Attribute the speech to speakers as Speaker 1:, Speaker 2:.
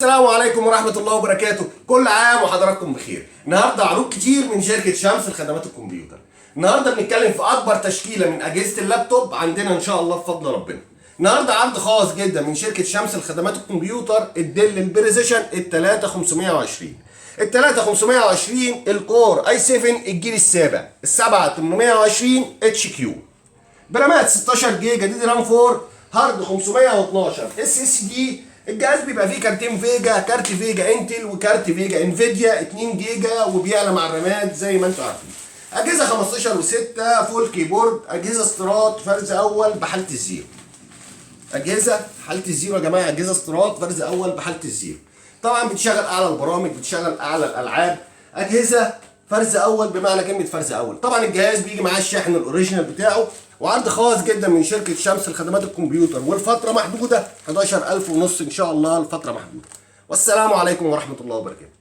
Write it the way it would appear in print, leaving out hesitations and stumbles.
Speaker 1: السلام عليكم ورحمة الله وبركاته. كل عام وحضراتكم بخير. النهارده عروض كتير من شركة شمس لخدمات الكمبيوتر. النهارده بنتكلم في أكبر تشكيلة من أجهزة اللابتوب عندنا إن شاء الله بفضل ربنا. النهارده عرض خاص جدا من شركة شمس لخدمات الكمبيوتر الديل البريسيشن ال 3520. ال 3520 الكور اي 7 الجيل السابع، ال 7820 اتش كيو. برامات 16 جيجا دي دي رام 4، هارد 512 اس اس دي. الجهاز بيبقى فيه كارتين فيجا، كارت فيجا انتل وكارت فيجا انفيديا 2 جيجا، وبيعلى مع الرامات زي ما انتم عارفين. اجهزه 15 و6 فول كيبورد، اجهزه استيراد فرز اول بحاله الزيرو. اجهزه حاله الزيرو يا جماعه، اجهزه استيراد فرز اول بحاله الزيرو. طبعا بتشغل اعلى البرامج، بتشغل اعلى الالعاب. اجهزه فرز اول بمعنى كلمه فرز اول. طبعا الجهاز بيجي معاه الشاحن الاوريجينال بتاعه، وعرض خاص جدا من شركه شمس لخدمات الكمبيوتر، والفتره محدوده 11,500 ان شاء الله، الفتره محدوده. والسلام عليكم ورحمه الله وبركاته.